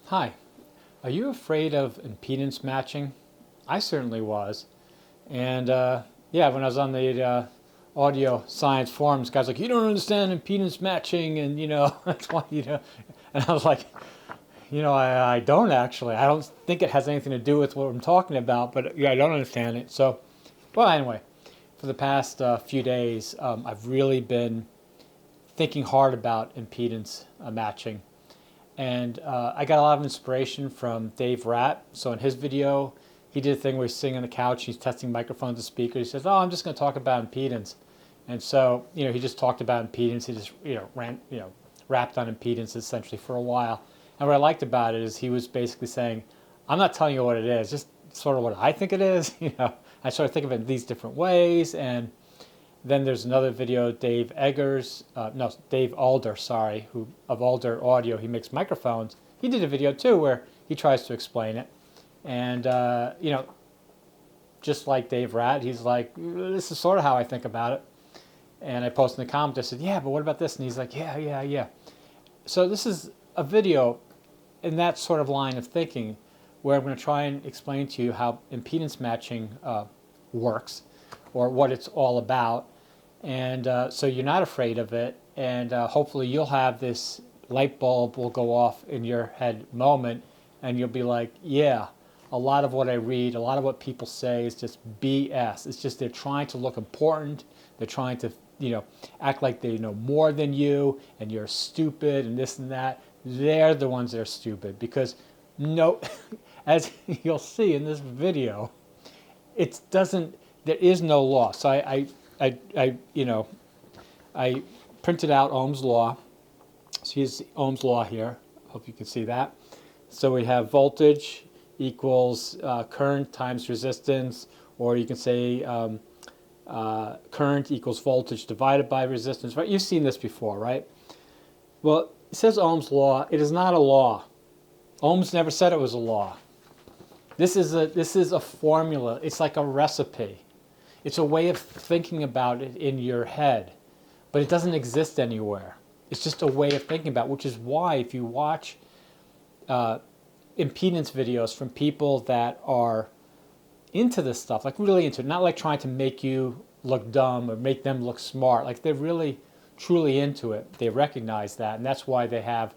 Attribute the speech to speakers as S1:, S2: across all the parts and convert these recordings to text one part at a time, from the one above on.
S1: Hi, are you afraid of impedance matching? I certainly was. And yeah, when I was on the audio science forums, guys like, you don't understand impedance matching, and that's why And I was like, I don't actually. I don't think it has anything to do with what I'm talking about, but yeah, I don't understand it. So, well, anyway, for the past few days, I've really been thinking hard about impedance matching. And I got a lot of inspiration from Dave Ratt. So in his video, he did a thing where he's sitting on the couch, he's testing microphones and speakers. He says, "Oh, I'm just going to talk about impedance." And so, he just talked about impedance. He just, rapped on impedance essentially for a while. And what I liked about it is he was basically saying, "I'm not telling you what it is, just sort of what I think it is." I sort of think of it in these different ways. And then there's another video, Dave Alder, sorry, who of Alder Audio, he makes microphones. He did a video too where he tries to explain it. And, just like Dave Ratt, he's like, this is sort of how I think about it. And I posted in the comments, I said, yeah, but what about this? And he's like, yeah. So this is a video in that sort of line of thinking where I'm going to try and explain to you how impedance matching works or what it's all about. And so you're not afraid of it, and hopefully you'll have this light bulb will go off in your head moment, and you'll be like, yeah, a lot of what I read, a lot of what people say is just BS. It's just they're trying to look important. They're trying to, act like they know more than you, and you're stupid, and this and that. They're the ones that are stupid because no, as you'll see in this video, it doesn't. There is no law. So I printed out Ohm's law. So here's Ohm's law here. Hope you can see that. So we have voltage equals current times resistance, or you can say current equals voltage divided by resistance. Right? You've seen this before, right? Well, it says Ohm's law. It is not a law. Ohm's never said it was a law. This is a formula. It's like a recipe. It's a way of thinking about it in your head, but it doesn't exist anywhere. It's just a way of thinking about it, which is why if you watch impedance videos from people that are into this stuff, like really into it, not like trying to make you look dumb or make them look smart, like they're really truly into it, they recognize that, and that's why they have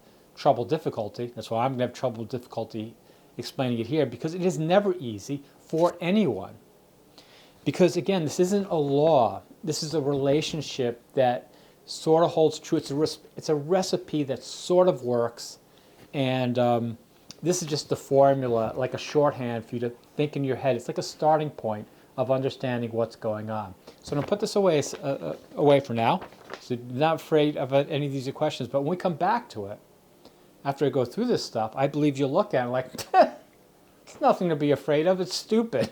S1: difficulty. That's why I'm going to have difficulty explaining it here, because it is never easy for anyone. Because again, this isn't a law. This is a relationship that sort of holds true. It's a recipe that sort of works. And this is just the formula, like a shorthand for you to think in your head. It's like a starting point of understanding what's going on. So I'm going to put this away for now. So I'm not afraid of any of these questions. But when we come back to it, after I go through this stuff, I believe you'll look at it like, it's nothing to be afraid of. It's stupid.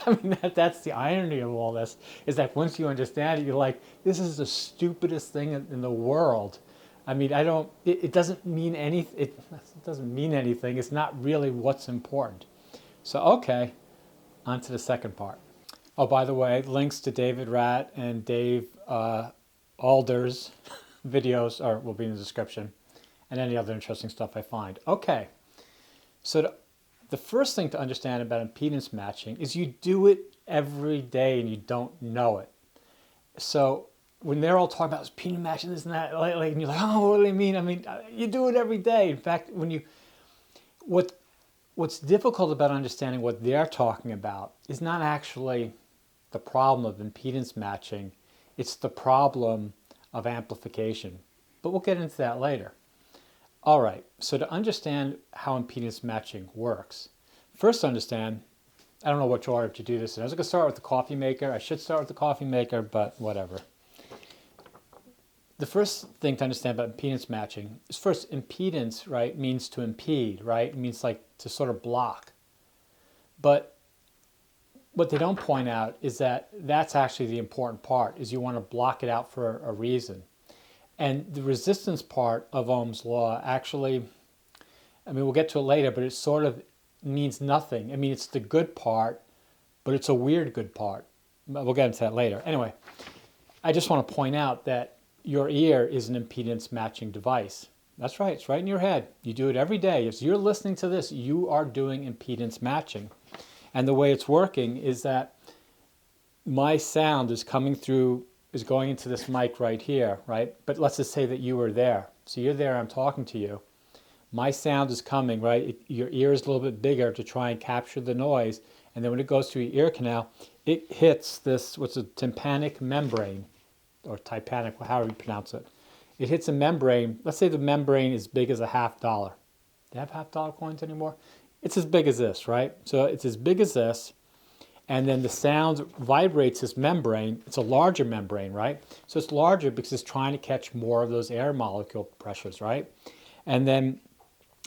S1: I mean, that's the irony of all this, is that once you understand it, you're like, this is the stupidest thing in the world. I mean, it doesn't mean anything. It doesn't mean anything. It's not really what's important. So, okay, on to the second part. Oh, by the way, links to David Ratt and Dave Alder's videos will be in the description, and any other interesting stuff I find. Okay, so the first thing to understand about impedance matching is you do it every day and you don't know it. So when they're all talking about impedance matching, this and that, and you're like, oh, what do they mean? I mean, you do it every day. In fact, what's difficult about understanding what they're talking about is not actually the problem of impedance matching. It's the problem of amplification. But we'll get into that later. All right, so to understand how impedance matching works, first understand, I don't know which order to do this in. I was going to start with the coffee maker. I should start with the coffee maker, but whatever. The first thing to understand about impedance matching is first, impedance, right, means to impede, right? It means like to sort of block. But what they don't point out is that that's actually the important part, is you want to block it out for a reason. And the resistance part of Ohm's law actually, I mean, we'll get to it later, but it sort of means nothing. I mean, it's the good part, but it's a weird good part. We'll get into that later. Anyway, I just want to point out that your ear is an impedance matching device. That's right. It's right in your head. You do it every day. If you're listening to this, you are doing impedance matching. And the way it's working is that my sound is coming through, is going into this mic right here, right? But let's just say that you were there. So you're there, I'm talking to you. My sound is coming, right? Your ear is a little bit bigger to try and capture the noise. And then when it goes through your ear canal, it hits this, what's a tympanic membrane, or tympanic, however you pronounce it. It hits a membrane. Let's say the membrane is big as a $50. Do they have $50 coins anymore? It's as big as this, right? So it's as big as this. And then the sound vibrates this membrane. It's a larger membrane, right? So it's larger because it's trying to catch more of those air molecule pressures, right? And then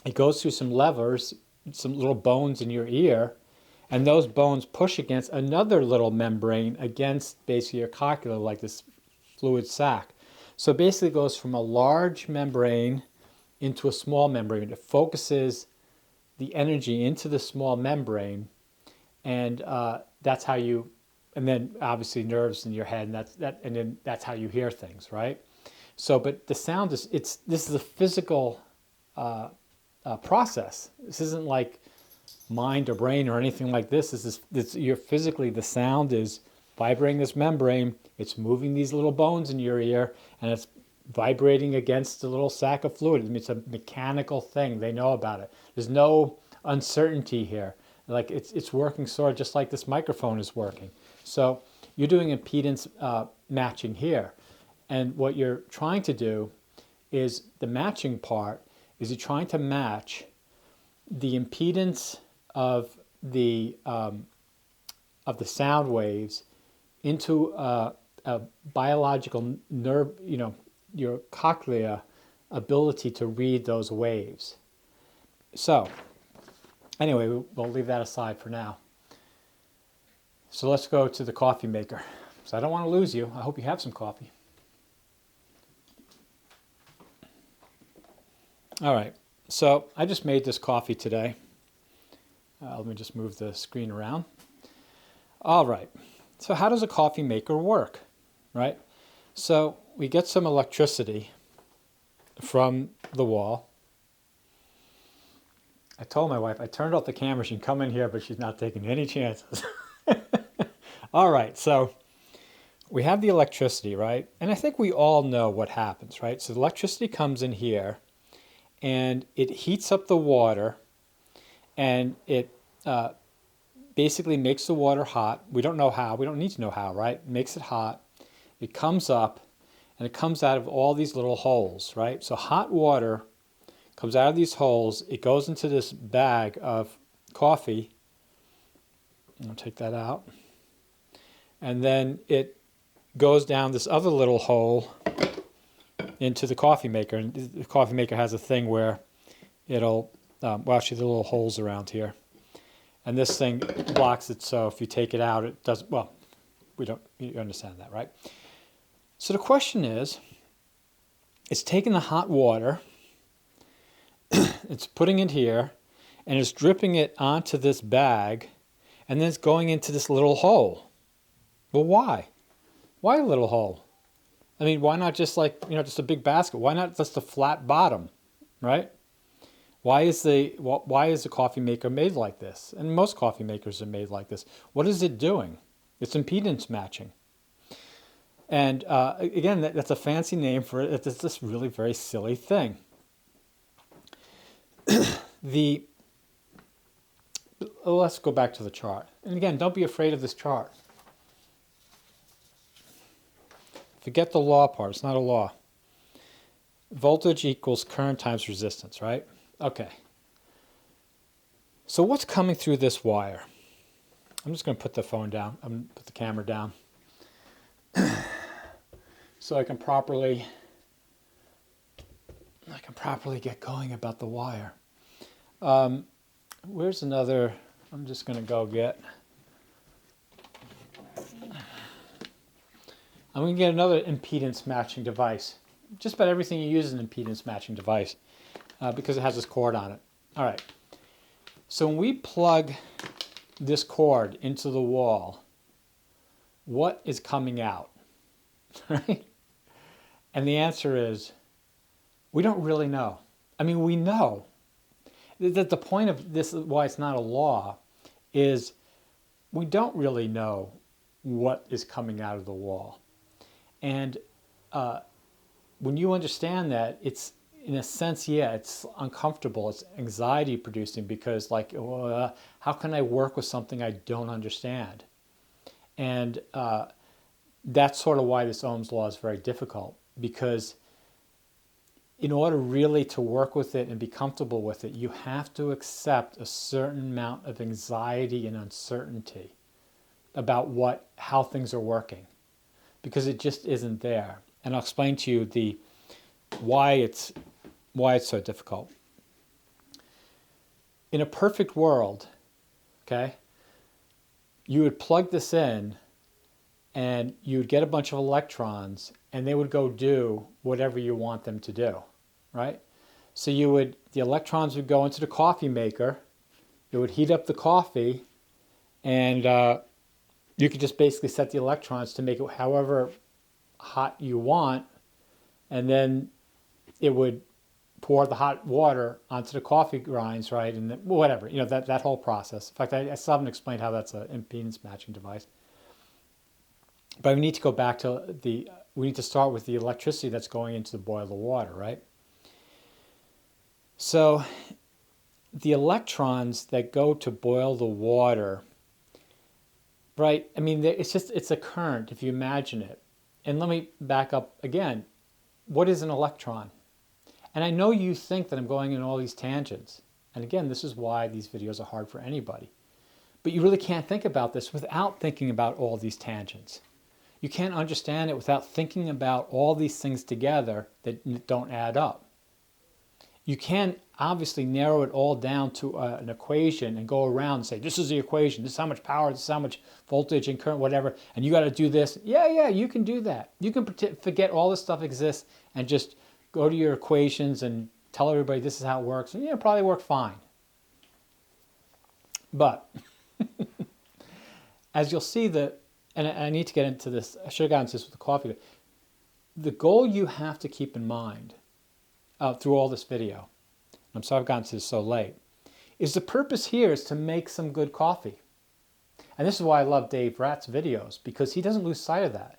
S1: it goes through some levers, some little bones in your ear, and those bones push against another little membrane against basically your cochlea, like this fluid sac. So basically it goes from a large membrane into a small membrane. It focuses the energy into the small membrane, and that's how you, and then obviously nerves in your head, and then that's how you hear things, right? So, but the sound is, this is a physical process. This isn't like mind or brain or anything like this. You're physically, the sound is vibrating this membrane, it's moving these little bones in your ear, and it's vibrating against a little sac of fluid. I mean, it's a mechanical thing. They know about it. There's no uncertainty here. Like it's working sort of just like this microphone is working. So you're doing impedance matching here. And what you're trying to do is the matching part is you're trying to match the impedance of the sound waves into a biological nerve, your cochlea ability to read those waves. So anyway, we'll leave that aside for now. So let's go to the coffee maker. So I don't want to lose you. I hope you have some coffee. All right, so I just made this coffee today. Let me just move the screen around. All right, so how does a coffee maker work, right? So we get some electricity from the wall. I told my wife, I turned off the camera, she can come in here, but she's not taking any chances. All right, so we have the electricity, right? And I think we all know what happens, right? So the electricity comes in here, and it heats up the water, and it basically makes the water hot. We don't know how. We don't need to know how, right? It makes it hot. It comes up, and it comes out of all these little holes, right? So hot water comes out of these holes. It goes into this bag of coffee. I'll take that out. And then it goes down this other little hole into the coffee maker. And the coffee maker has a thing where it'll, well, actually the little holes around here. And this thing blocks it, so if you take it out, it doesn't, well, you understand that, right? So the question is, it's taking the hot water, it's putting it here, and it's dripping it onto this bag, and then it's going into this little hole. Well, why? Why a little hole? I mean, why not just like, just a big basket? Why not just a flat bottom, right? Why is the coffee maker made like this? And most coffee makers are made like this. What is it doing? It's impedance matching. And again, that's a fancy name for it. It's this really very silly thing. Let's go back to the chart. And again, don't be afraid of this chart. Forget the law part. It's not a law. Voltage equals current times resistance, right? Okay. So what's coming through this wire? I'm just going to put the phone down. I'm going to put the camera down so I can properly get going about the wire. Where's another? I'm just going to go get. I'm going to get another impedance matching device. Just about everything you use is an impedance matching device because it has this cord on it. All right. So when we plug this cord into the wall, what is coming out? Right? And the answer is, we don't really know. I mean, we know that the point of this, why it's not a law, is we don't really know what is coming out of the wall. And when you understand that, it's, in a sense, yeah, it's uncomfortable. It's anxiety producing because, like, how can I work with something I don't understand? And that's sort of why this Ohm's law is very difficult, because in order really to work with it and be comfortable with it, you have to accept a certain amount of anxiety and uncertainty about how things are working, because it just isn't there. And I'll explain to you why it's so difficult. In a perfect world, okay, you would plug this in and you would get a bunch of electrons and they would go do whatever you want them to do, right? So the electrons would go into the coffee maker, it would heat up the coffee, and you could just basically set the electrons to make it however hot you want, and then it would pour the hot water onto the coffee grinds, right? And whatever, that whole process. In fact, I still haven't explained how that's an impedance matching device. But we need to go back to we need to start with the electricity that's going into the boil the water, right? So the electrons that go to boil the water, right? I mean, it's a current, if you imagine it. And let me back up again. What is an electron? And I know you think that I'm going in all these tangents. And again, this is why these videos are hard for anybody. But you really can't think about this without thinking about all these tangents. You can't understand it without thinking about all these things together that don't add up. You can obviously narrow it all down to an equation and go around and say, this is the equation, this is how much power, this is how much voltage and current, whatever, and you got to do this. Yeah, you can do that. You can forget all this stuff exists and just go to your equations and tell everybody this is how it works, and it'll probably work fine. But as you'll see, and I need to get into this, I should have gotten into this with the coffee, the goal you have to keep in mind through all this video, I'm sorry I've gotten to this so late, is the purpose here is to make some good coffee. And this is why I love Dave Ratt's videos, because he doesn't lose sight of that.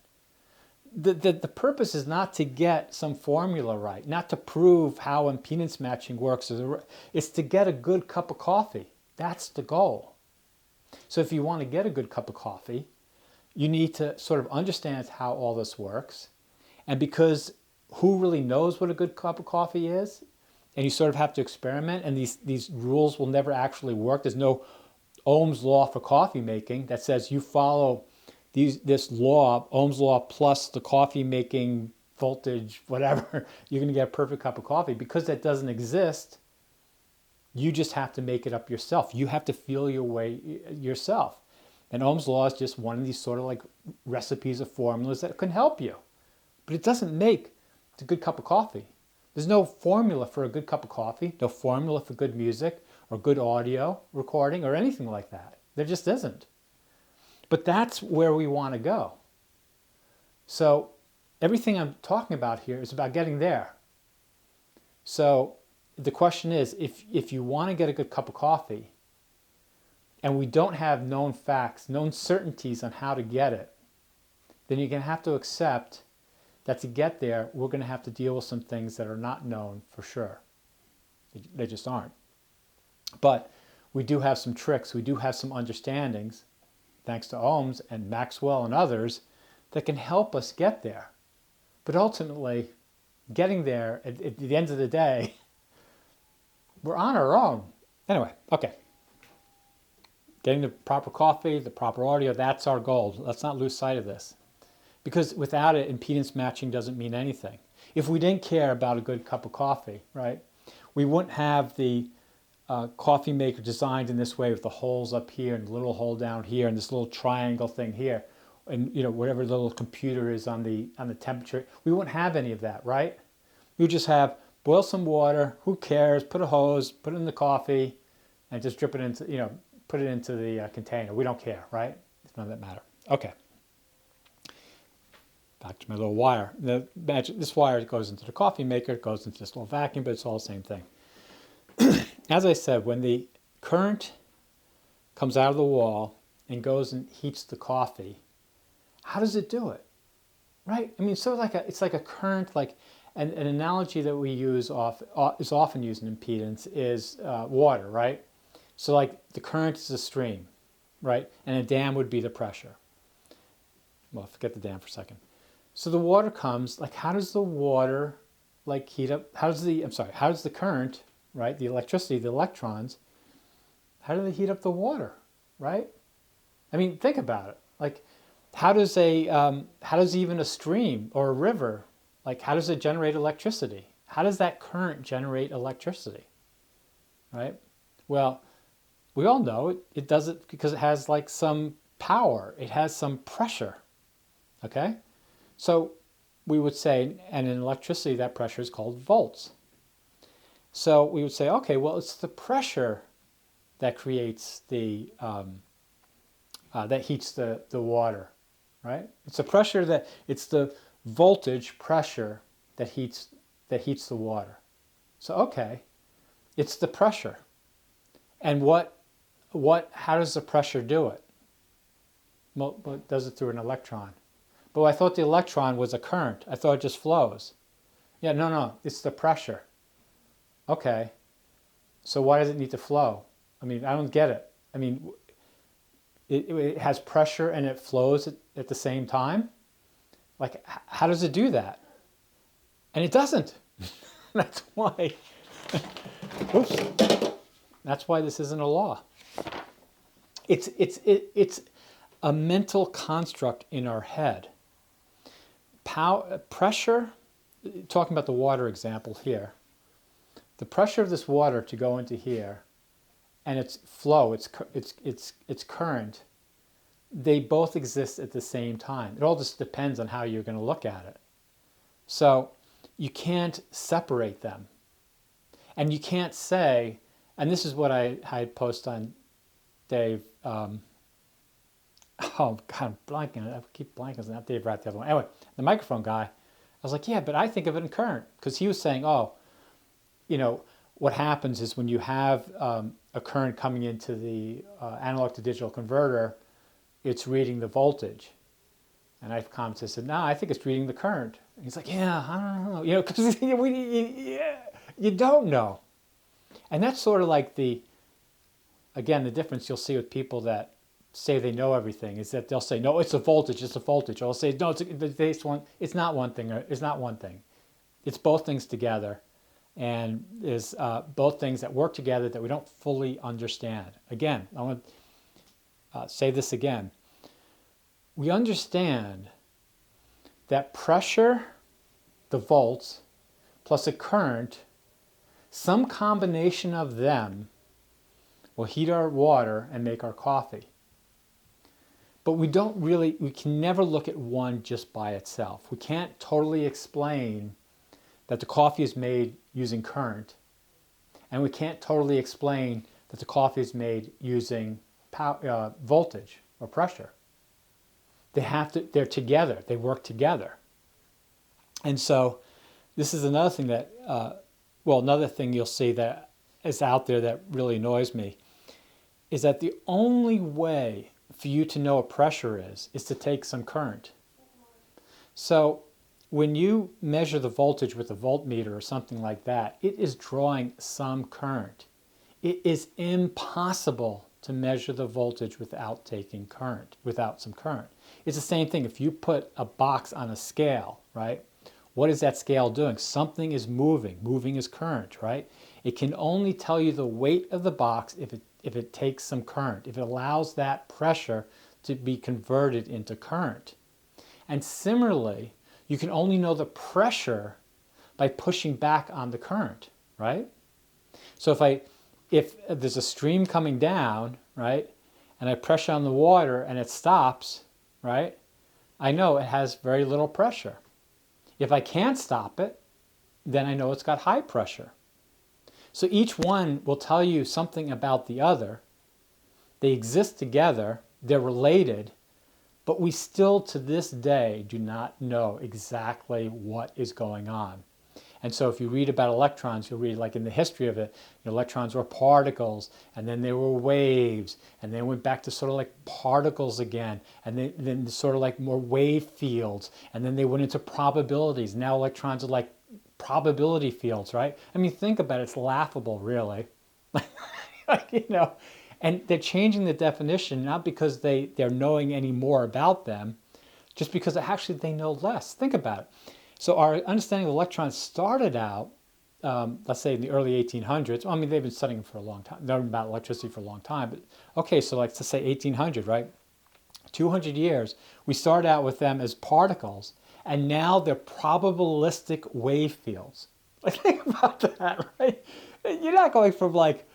S1: The purpose is not to get some formula right, not to prove how impedance matching works. It's to get a good cup of coffee. That's the goal. So if you want to get a good cup of coffee, you need to sort of understand how all this works. And because who really knows what a good cup of coffee is? And you sort of have to experiment, and these rules will never actually work. There's no Ohm's law for coffee making that says you follow this law, Ohm's law plus the coffee making voltage, whatever, you're going to get a perfect cup of coffee. Because that doesn't exist, you just have to make it up yourself. You have to feel your way yourself. And Ohm's law is just one of these sort of like recipes or formulas that can help you. But it doesn't make a good cup of coffee. There's no formula for a good cup of coffee, no formula for good music or good audio recording or anything like that. There just isn't. But that's where we want to go. So everything I'm talking about here is about getting there. So the question is, if you want to get a good cup of coffee, and we don't have known facts, known certainties on how to get it, then you're going to have to accept that to get there, we're going to have to deal with some things that are not known for sure. They just aren't. But we do have some tricks, we do have some understandings, thanks to Ohm's and Maxwell and others, that can help us get there. But ultimately, getting there, at the end of the day, we're on our own. Anyway, okay. Getting the proper coffee, the proper audio, that's our goal. Let's not lose sight of this. Because without it, impedance matching doesn't mean anything. If we didn't care about a good cup of coffee, right, we wouldn't have the coffee maker designed in this way with the holes up here and the little hole down here and this little triangle thing here, and whatever the little computer is on the temperature. We wouldn't have any of that, right? We would just have boil some water. Who cares? Put a hose, put it in the coffee, and just drip it into put it into the container. We don't care, right? It's none of that matter. Okay. Back to my little wire. This wire goes into the coffee maker, it goes into this little vacuum, but it's all the same thing. as I said, when the current comes out of the wall and goes and heats the coffee, how does it do it? Right? I mean, so it's like a current, like an analogy that we use is often used in impedance is water, right? So like the current is a stream, right? And a dam would be the pressure. Well, forget the dam for a second. So the water comes, like how does the water like heat up? How does the current, right? The electricity, the electrons, how do they heat up the water, right? I mean, think about it. Like, how does even a stream or a river, like, how does it generate electricity? How does that current generate electricity, right? Well, we all know it does it because it has like some power. It has some pressure, okay? So we would say, and in electricity, that pressure is called volts. So we would say, okay, well, it's the pressure that creates that heats the water, right? It's the voltage pressure that heats the water. So okay, it's the pressure. And how does the pressure do it? Well, it does it through an electron. But I thought the electron was a current. I thought it just flows. Yeah, no, it's the pressure. Okay, so why does it need to flow? I mean, I don't get it. I mean, it has pressure and it flows at the same time? Like, how does it do that? And it doesn't. That's why, oops, that's why this isn't a law. It's a mental construct in our head. Pressure, talking about the water example here, the pressure of this water to go into here and its flow, its current, they both exist at the same time. It all just depends on how you're going to look at it. So you can't separate them. And you can't say, and this is what I post on Dave, oh God, I'm blanking. I keep blanking. It's not Dave Rat, the other one. Anyway, the microphone guy, I was like, yeah, but I think of it in current. Because he was saying, what happens is when you have a current coming into the analog to digital converter, it's reading the voltage. And I commented, I said, no, I think it's reading the current. And he's like, yeah, I don't know. Because you don't know. And that's sort of like the difference you'll see with people that say they know everything is that they'll say, no, it's a voltage, it's a voltage. Or they'll say, no, it's not one thing, or it's not one thing. It's both things together. And is both things that work together that we don't fully understand. Again, I want to say this again. We understand that pressure, the volts, plus a current, some combination of them will heat our water and make our coffee. But we can never look at one just by itself. We can't totally explain that the coffee is made using current, and we can't totally explain that the coffee is made using voltage or pressure. They're together, they work together. And so this is another thing that, another thing you'll see that is out there that really annoys me, is that the only way for you to know what pressure is to take some current. So when you measure the voltage with a voltmeter or something like that, it is drawing some current. It is impossible to measure the voltage without taking current, without some current. It's the same thing. If you put a box on a scale, right? What is that scale doing? Something is moving. Moving is current, right? It can only tell you the weight of the box if it takes some current, if it allows that pressure to be converted into current. And similarly, you can only know the pressure by pushing back on the current, right? So if there's a stream coming down, right, and I pressure on the water and it stops, right, I know it has very little pressure. If I can't stop it, then I know it's got high pressure. So each one will tell you something about the other. They exist together, they're related, but we still to this day do not know exactly what is going on. And so if you read about electrons, you'll read like in the history of it, electrons were particles, and then they were waves, and then went back to sort of like particles again, and then sort of like more wave fields, and then they went into probabilities. Now electrons are like probability fields, right? I mean, think about it. It's laughable, really. And they're changing the definition, not because they're knowing any more about them, just because actually they know less. Think about it. So our understanding of electrons started out, let's say in the early 1800s. Well, I mean, they've been studying for a long time, learning about electricity for a long time. But okay, so like to say 1800, right? 200 years, we started out with them as particles, and now they're probabilistic wave fields. Like, think about that, right? You're not going from like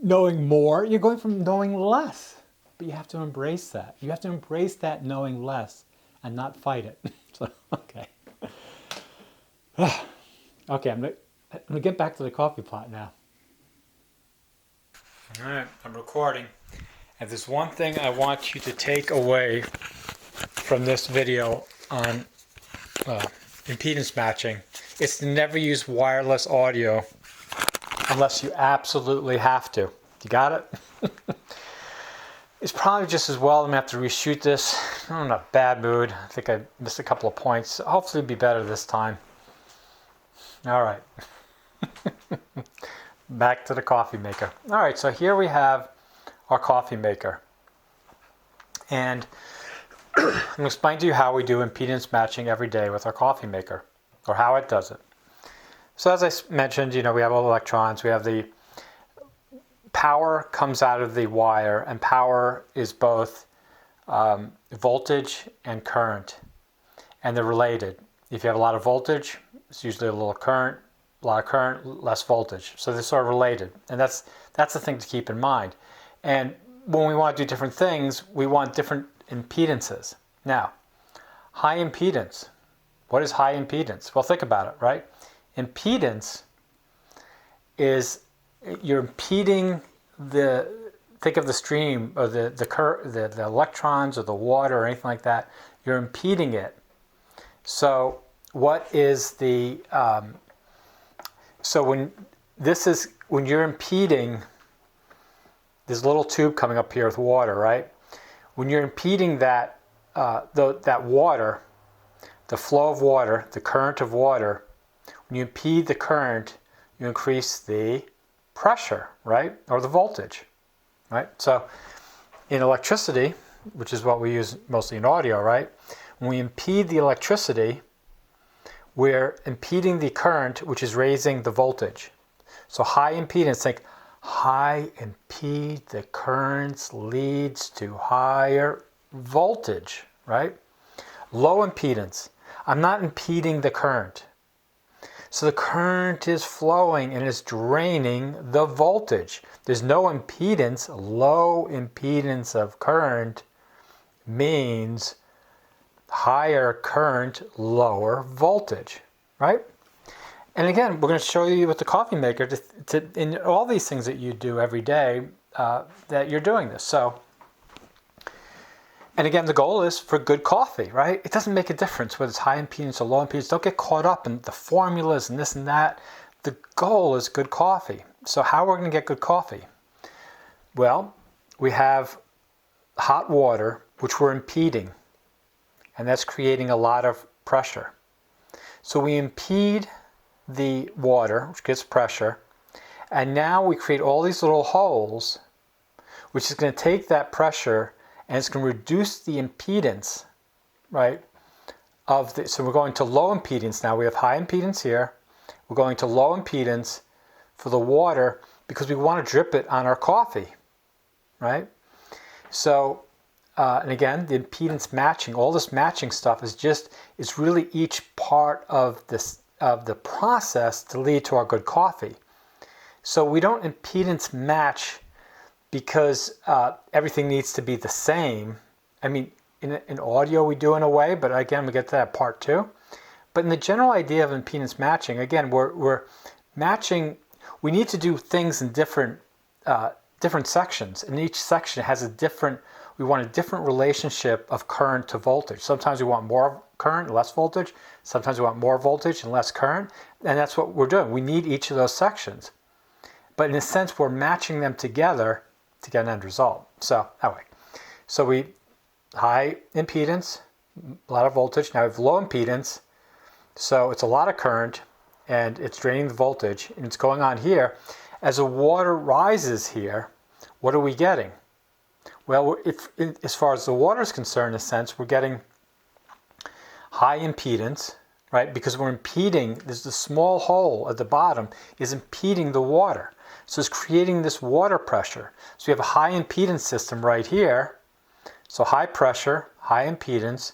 S1: knowing more, you're going from knowing less. But you have to embrace that. You have to embrace that knowing less and not fight it. So, okay. Okay, I'm gonna get back to the coffee pot now. All right, I'm recording. And there's one thing I want you to take away from this video on impedance matching. It's to never use wireless audio unless you absolutely have to. You got it? It's probably just as well. I'm going to have to reshoot this. I'm in a bad mood. I think I missed a couple of points. Hopefully it'll be better this time. All right. Back to the coffee maker. All right, so here we have our coffee maker. And I'm going to explain to you how we do impedance matching every day with our coffee maker, or how it does it. So as I mentioned, we have all the electrons. We have the power comes out of the wire, and power is both voltage and current, and they're related. If you have a lot of voltage, it's usually a lot of current, less voltage. So they're sort of related, and that's the thing to keep in mind. And when we want to do different things, we want different impedances. Now, high impedance. What is high impedance? Well, think about it, right? Impedance is you're impeding think of the stream or the electrons or the water or anything like that. You're impeding it. So what is the so when you're impeding this little tube coming up here with water, right? When you're impeding that that water, the flow of water, the current of water, when you impede the current, you increase the pressure, right? Or the voltage, right? So in electricity, which is what we use mostly in audio, right? When we impede the electricity, we're impeding the current, which is raising the voltage. So high impedance, think high impede the currents leads to higher voltage, right? Low impedance, I'm not impeding the current. So the current is flowing and is draining the voltage. There's no impedance. Low impedance of current means higher current, lower voltage, right? And again, we're going to show you with the coffee maker in all these things that you do every day that you're doing this. So, and again, the goal is for good coffee, right? It doesn't make a difference whether it's high impedance or low impedance. Don't get caught up in the formulas and this and that. The goal is good coffee. So how are we going to get good coffee? Well, we have hot water, which we're impeding, and that's creating a lot of pressure. So we impede the water, which gives pressure, and now we create all these little holes, which is going to take that pressure and it's going to reduce the impedance, right? So we're going to low impedance now. We have high impedance here. We're going to low impedance for the water because we want to drip it on our coffee, right? So, and again, the impedance matching, all this matching stuff is really each part of the process to lead to our good coffee. So we don't impedance match because everything needs to be the same. I mean, in audio we do in a way, but again, we get to that part too. But in the general idea of impedance matching, again, we're matching, we need to do things in different sections. And each section has we want a different relationship of current to voltage. Sometimes we want more current, less voltage. Sometimes we want more voltage and less current. And that's what we're doing. We need each of those sections. But in a sense, we're matching them together to get an end result. So that way. So we high impedance, a lot of voltage. Now we have low impedance. So it's a lot of current and it's draining the voltage. And it's going on here. As the water rises here, what are we getting? Well, as far as the water is concerned, in a sense, we're getting high impedance, right? Because we're impeding, there's a small hole at the bottom is impeding the water. So it's creating this water pressure. So we have a high impedance system right here. So high pressure, high impedance.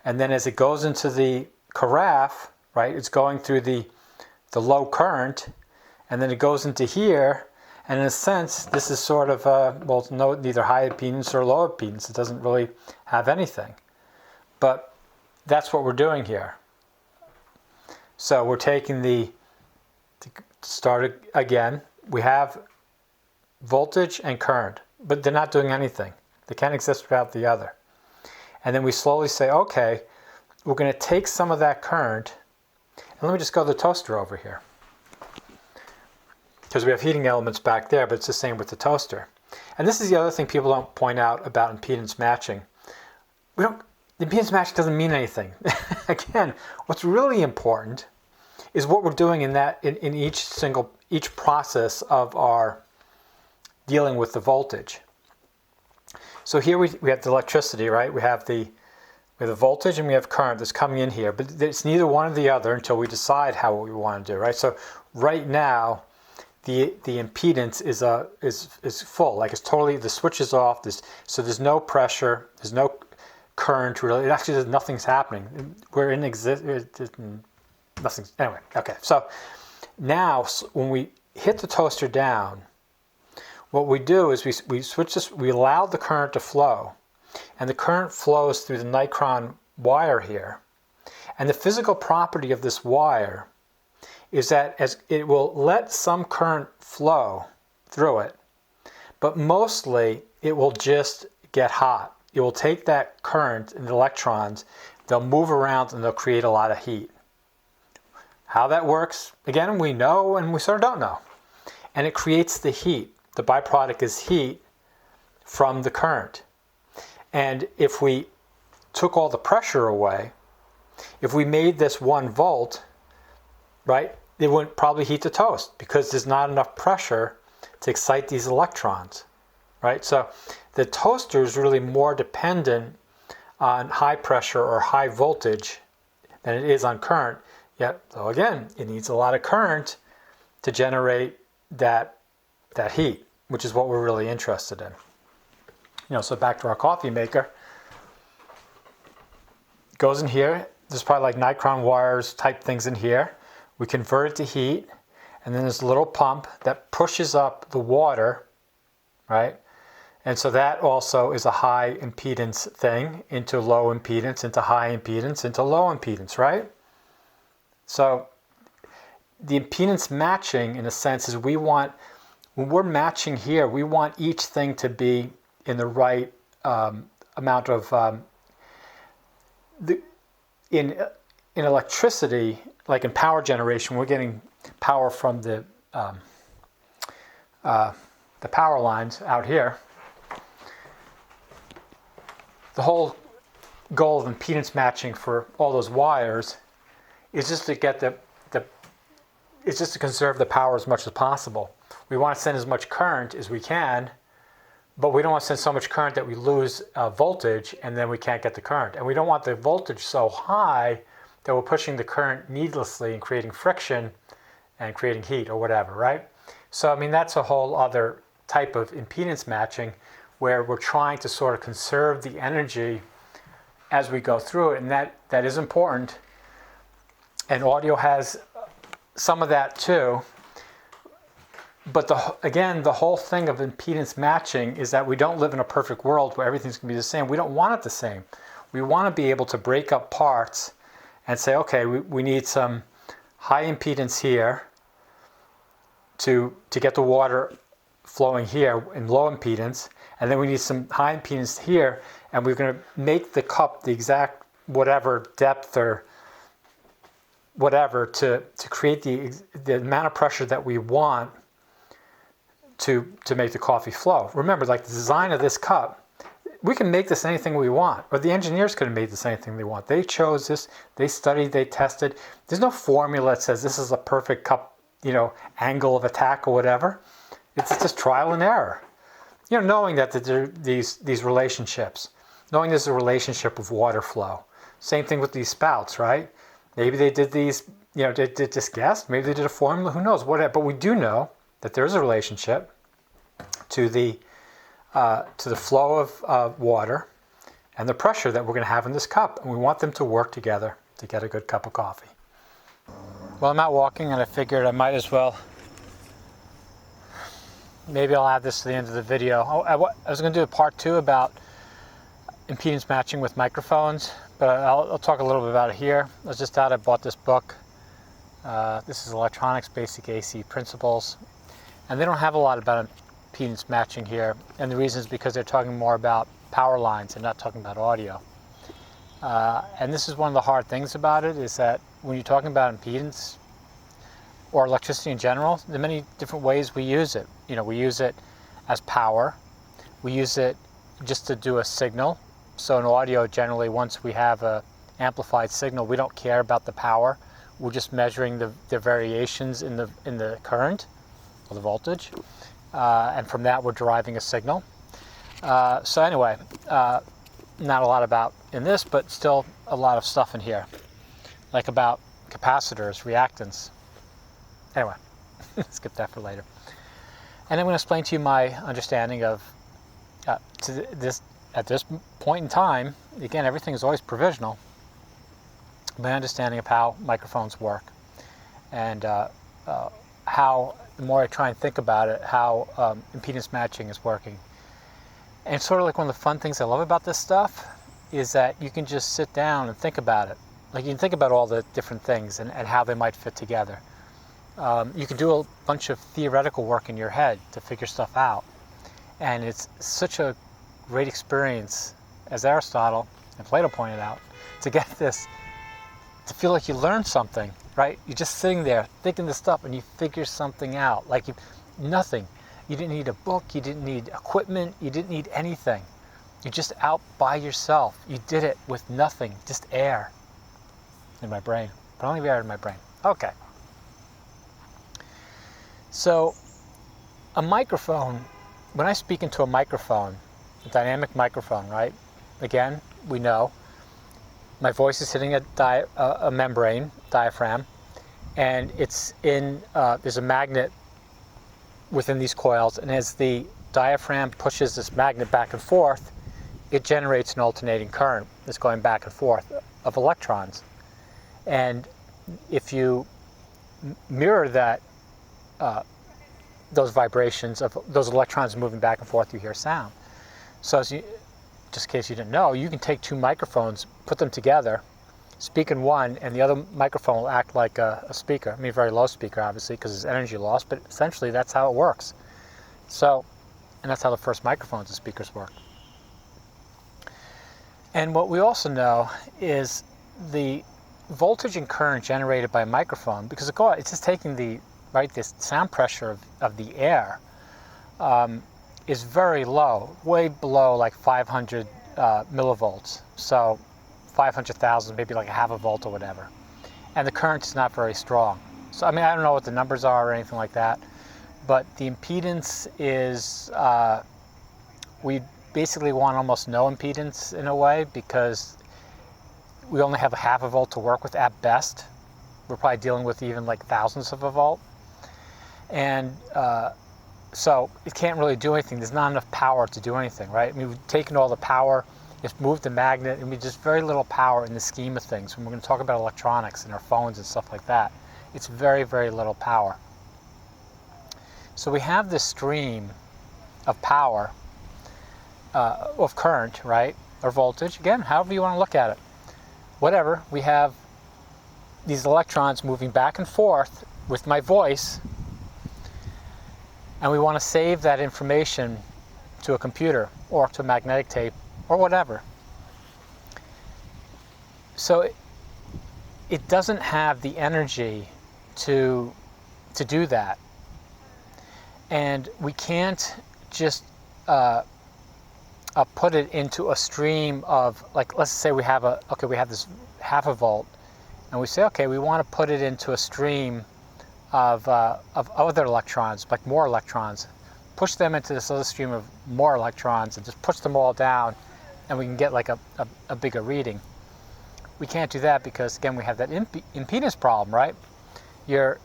S1: And then as it goes into the carafe, right, it's going through the low current. And then it goes into here. And in a sense, this is sort of, neither high impedance or low impedance. It doesn't really have anything. But that's what we're doing here. So we're taking to start again, we have voltage and current, but they're not doing anything. They can't exist without the other. And then we slowly say, okay, we're going to take some of that current, and let me just go to the toaster over here. Because we have heating elements back there, but it's the same with the toaster. And this is the other thing people don't point out about impedance matching. The impedance matching doesn't mean anything. Again, what's really important is what we're doing in each process of our dealing with the voltage. So here we have the electricity, right? We have the voltage and we have current that's coming in here, but it's neither one or the other until we decide how we want to do, right? So right now, the impedance is full, like it's totally, the switch is off, so there's no pressure, there's no current really, it actually, nothing's happening. We're in nothing's, anyway, okay. So now when we hit the toaster down, what we do is we switch this, we allow the current to flow, and the current flows through the nitron wire here. And the physical property of this wire is that as it will let some current flow through it, but mostly it will just get hot. It will take that current and the electrons, they'll move around and they'll create a lot of heat. How that works, again, we know and we sort of don't know. And it creates the heat. The byproduct is heat from the current. And if we took all the pressure away, if we made this 1 volt, right, it wouldn't probably heat the toast because there's not enough pressure to excite these electrons, right? So the toaster is really more dependent on high pressure or high voltage than it is on current. Yet, so again, it needs a lot of current to generate that heat, which is what we're really interested in. So back to our coffee maker. Goes in here. There's probably like nitron wires type things in here. We convert it to heat, and then there's a little pump that pushes up the water, right? And so that also is a high impedance thing into low impedance, into high impedance, into low impedance, right? So the impedance matching, in a sense, is when we're matching here, we want each thing to be in the right amount of, in electricity, like in power generation, we're getting power from the power lines out here. The whole goal of impedance matching for all those wires is just to get it's just to conserve the power as much as possible. We want to send as much current as we can, but we don't want to send so much current that we lose voltage and then we can't get the current. And we don't want the voltage so high that we're pushing the current needlessly and creating friction and creating heat or whatever, right? So, I mean, that's a whole other type of impedance matching where we're trying to sort of conserve the energy as we go through it, and that is important. And audio has some of that too. But again, the whole thing of impedance matching is that we don't live in a perfect world where everything's going to be the same. We don't want it the same. We want to be able to break up parts and say, okay, we need some high impedance here to get the water flowing here in low impedance, and then we need some high impedance here, and we're going to make the cup the exact whatever depth or whatever to create the amount of pressure that we want to make the coffee flow. Remember, like the design of this cup, we can make this anything we want, or the engineers could have made this anything they want. They chose this, they studied, they tested. There's no formula that says this is a perfect cup, angle of attack or whatever. It's just trial and error. Knowing that there are these relationships, knowing there's a relationship with water flow. Same thing with these spouts, right? Maybe they did these, they did this guess, maybe they did a formula, who knows, whatever. But we do know that there is a relationship to the flow of water and the pressure that we're going to have in this cup. And we want them to work together to get a good cup of coffee. Well, I'm out walking and I figured I might as well, maybe I'll add this to the end of the video. I was going to do a part 2 about impedance matching with microphones, but I'll talk a little bit about it here. I was just out, I bought this book. This is Electronics Basic AC Principles. And they don't have a lot about impedance matching here. And the reason is because they're talking more about power lines and not talking about audio. And this is one of the hard things about it, is that when you're talking about impedance or electricity in general, there are many different ways we use it. We use it as power. We use it just to do a signal. So in audio, generally, once we have a amplified signal, we don't care about the power. We're just measuring the variations in the current or the voltage, and from that we're deriving a signal. So anyway, not a lot about in this, but still a lot of stuff in here, like about capacitors, reactance. Anyway, skip that for later. And I'm going to explain to you my understanding of at this point in time. Again, everything is always provisional. My understanding of how microphones work, and how, the more I try and think about it, how impedance matching is working. And it's sort of like one of the fun things I love about this stuff is that you can just sit down and think about it. Like you can think about all the different things and how they might fit together. You can do a bunch of theoretical work in your head to figure stuff out. And it's such a great experience, as Aristotle and Plato pointed out, to get this, to feel like you learned something, right? You're just sitting there thinking this stuff and you figure something out. Like nothing. You didn't need a book, you didn't need equipment, you didn't need anything. You're just out by yourself. You did it with nothing, just air in my brain. But only air in my brain. Okay. So a microphone, when I speak into a microphone, a dynamic microphone, right? Again, we know my voice is hitting a membrane, diaphragm, and it's in, there's a magnet within these coils, and as the diaphragm pushes this magnet back and forth, it generates an alternating current that's going back and forth of electrons. And if you mirror that, those vibrations of those electrons moving back and forth, you hear sound. So as you, just in case you didn't know, you can take two microphones, put them together, speak in one, and the other microphone will act like a speaker. I mean, a very low speaker, obviously, because there's energy loss, but essentially that's how it works. So, and that's how the first microphones and speakers work. And what we also know is the voltage and current generated by a microphone, because it's just taking this sound pressure of the air, is very low, way below like 500 millivolts. So 500,000, maybe like a half a volt or whatever. And the current is not very strong. So, I mean, I don't know what the numbers are or anything like that, but the impedance is, we basically want almost no impedance in a way, because we only have a half a volt to work with at best. We're probably dealing with even like thousandths of a volt. And so it can't really do anything. There's not enough power to do anything, right? I mean, we've taken all the power, it's moved the magnet, and we just very little power in the scheme of things. When we're going to talk about electronics and our phones and stuff like that, it's very, very little power. So we have this stream of power, of current, right? Or voltage, again, however you want to look at it. Whatever, we have these electrons moving back and forth with my voice, and we want to save that information to a computer or to a magnetic tape or whatever. So it doesn't have the energy to do that. And we can't just put it into a stream of, like, let's say we have this half a volt, and we say, okay, we want to put it into a stream of other electrons, like more electrons, push them into this other stream of more electrons, and just push them all down, and we can get like a bigger reading. We can't do that because, again, we have that impedance problem, right? You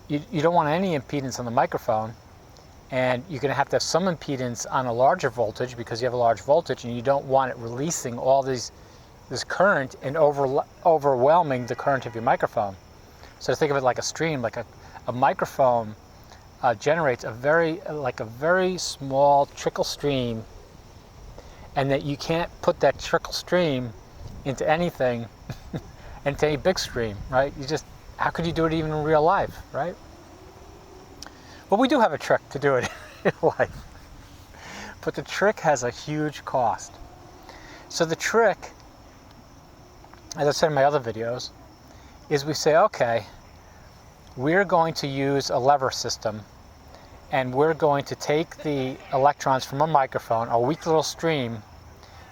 S1: don't want any impedance on the microphone, and you're going to have some impedance on a larger voltage because you have a large voltage, and you don't want it releasing all this current and overwhelming the current of your microphone. So think of it like a stream, like a microphone generates a very small trickle stream, and that you can't put that trickle stream into anything, into a big stream, right? How could you do it even in real life, right? Well, we do have a trick to do it in life, but the trick has a huge cost. So the trick, as I said in my other videos, is we say, okay, we're going to use a lever system, and we're going to take the electrons from a microphone, a weak little stream,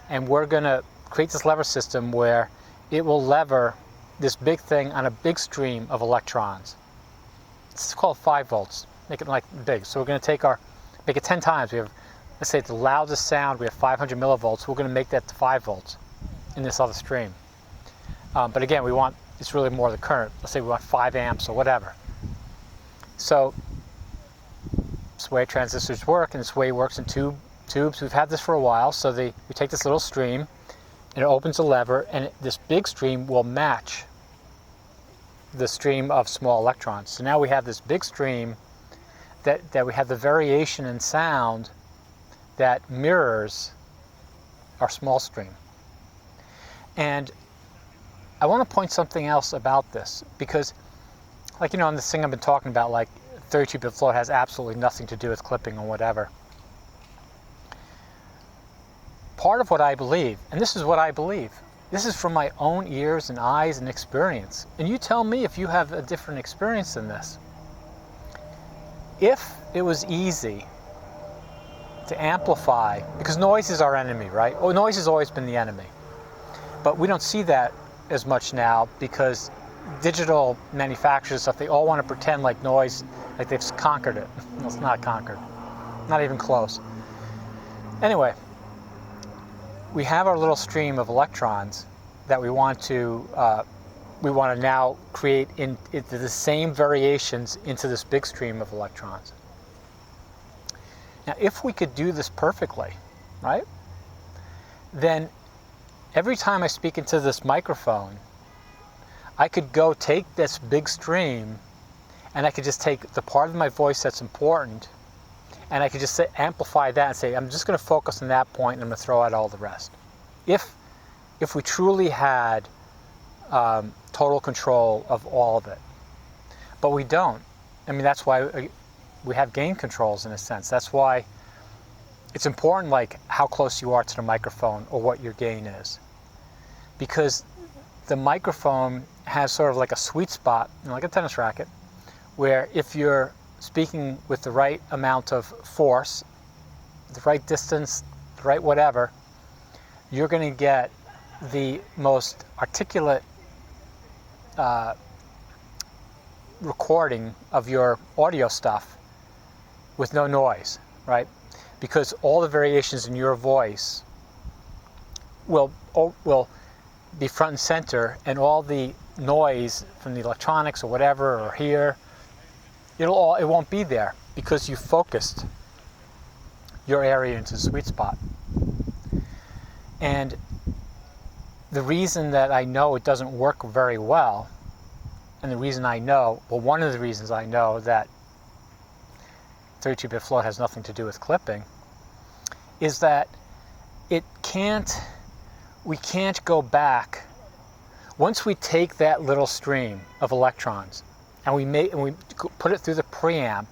S1: and we're going to create this lever system where it will lever this big thing on a big stream of electrons. It's called 5 volts. Make it like big. So we're going to make it 10 times. We have, let's say, the loudest sound, we have 500 millivolts. We're going to make that to 5 volts in this other stream. But again, it's really more the current. Let's say we want 5 amps or whatever. So it's the way transistors work, and it's the way it works in tubes. We've had this for a while. So we take this little stream, and it opens a lever, and this big stream will match the stream of small electrons. So now we have this big stream that we have the variation in sound that mirrors our small stream. And I want to point something else about this, because, like, on this thing I've been talking about, like 32-bit float has absolutely nothing to do with clipping or whatever. Part of what I believe, and this is what I believe, this is from my own ears and eyes and experience, and you tell me if you have a different experience than this. If it was easy to amplify, because noise is our enemy, right? Oh, noise has always been the enemy. But we don't see that as much now because digital manufacturers, stuff, they all want to pretend like noise, like they've conquered it. It's not conquered. Not even close. Anyway, we have our little stream of electrons that we want to now create into the same variations into this big stream of electrons. Now, if we could do this perfectly, right, then every time I speak into this microphone, I could go take this big stream, and I could just take the part of my voice that's important, and I could just amplify that and say, I'm just going to focus on that point, and I'm going to throw out all the rest. If we truly had total control of all of it. But we don't. I mean, that's why we have gain controls in a sense. That's why it's important, like, how close you are to the microphone or what your gain is. Because the microphone has sort of like a sweet spot, like a tennis racket, where if you're speaking with the right amount of force, the right distance, the right whatever, you're going to get the most articulate recording of your audio stuff with no noise, right? Because all the variations in your voice will be front and center, and all the noise from the electronics or whatever, or here, it won't be there because you focused your area into the sweet spot. And the reason that I know it doesn't work very well, and the reason I know, well, one of the reasons I know that 32-bit float has nothing to do with clipping, is that we can't go back. Once we take that little stream of electrons and we put it through the preamp,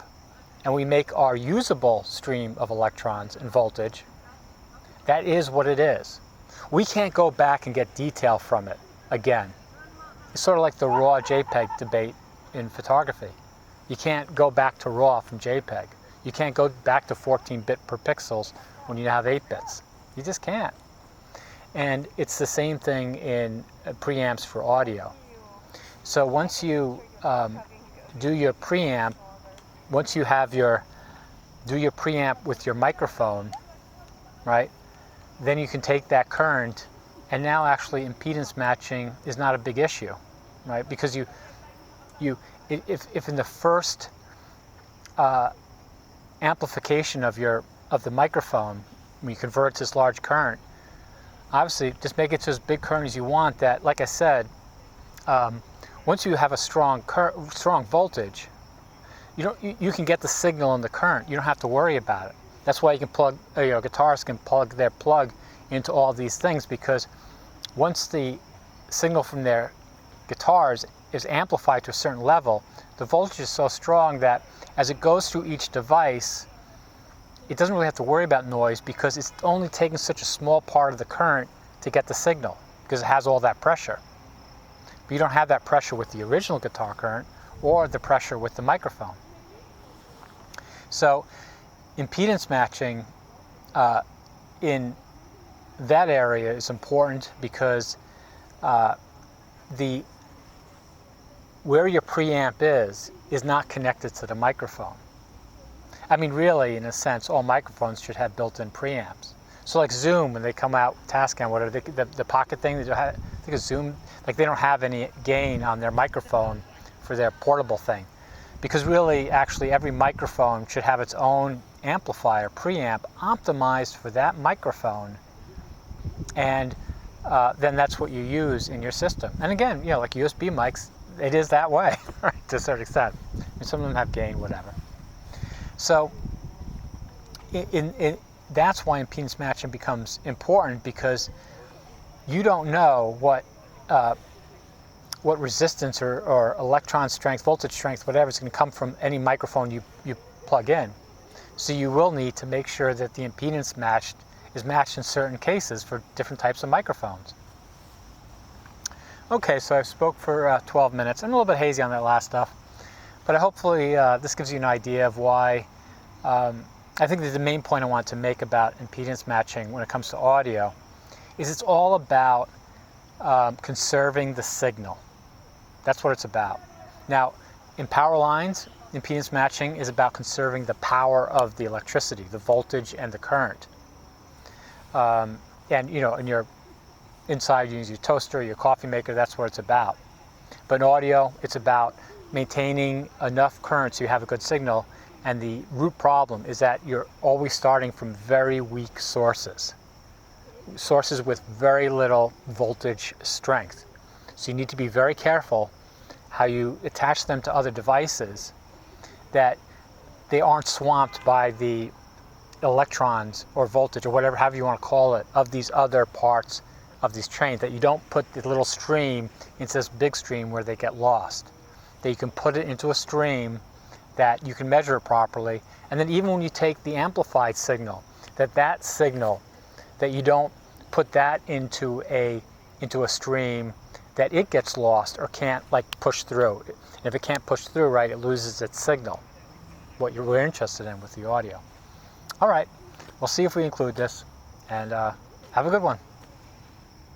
S1: and we make our usable stream of electrons and voltage, that is what it is. We can't go back and get detail from it. again. It's sort of like the RAW JPEG debate in photography. You can't go back to RAW from JPEG. You can't go back to 14-bit per pixels when you have 8 bits. You just can't. And it's the same thing in preamps for audio. So once you do your preamp, once you have do your preamp with your microphone, right, then you can take that current, and now actually impedance matching is not a big issue, right? Because if in the first amplification of the microphone, when you convert it to this large current, obviously just make it to as big current as you want. That, like I said, once you have a strong voltage, you can get the signal in the current. You don't have to worry about it. That's why you can plug, guitarists can plug their plug into all these things, because once the signal from their guitars is amplified to a certain level, the voltage is so strong that as it goes through each device, it doesn't really have to worry about noise, because it's only taking such a small part of the current to get the signal, because it has all that pressure. But you don't have that pressure with the original guitar current or the pressure with the microphone. So impedance matching in that area is important, because where your preamp is not connected to the microphone. I mean, really, in a sense, all microphones should have built-in preamps. So like Zoom, when they come out, Tascam, whatever, the pocket thing, I think it's Zoom, like they don't have any gain on their microphone for their portable thing. Because really, actually, every microphone should have its own amplifier, preamp, optimized for that microphone. And then that's what you use in your system. And again, like USB mics, it is that way, right, to a certain extent. I mean, some of them have gain, whatever. So that's why impedance matching becomes important, because you don't know what resistance or electron strength, voltage strength, whatever is going to come from any microphone you plug in. So you will need to make sure that the impedance is matched in certain cases for different types of microphones. Okay, so I've spoke for 12 minutes. I'm a little bit hazy on that last stuff, but hopefully this gives you an idea of why I think that the main point I want to make about impedance matching when it comes to audio is it's all about conserving the signal. That's what it's about. Now, in power lines, impedance matching is about conserving the power of the electricity, the voltage and the current. And in your inside, you use your toaster, your coffee maker, that's what it's about. But in audio, it's about maintaining enough current so you have a good signal. And the root problem is that you're always starting from very weak sources with very little voltage strength. So you need to be very careful how you attach them to other devices, that they aren't swamped by the electrons or voltage or whatever, however you want to call it, of these other parts of these trains, that you don't put the little stream into this big stream where they get lost. That you can put it into a stream that you can measure it properly, and then even when you take the amplified signal, that signal, that you don't put that into a stream that it gets lost or can't push through. And if it can't push through, right, it loses its signal, what we're interested in with the audio. All right, we'll see if we include this, and have a good one.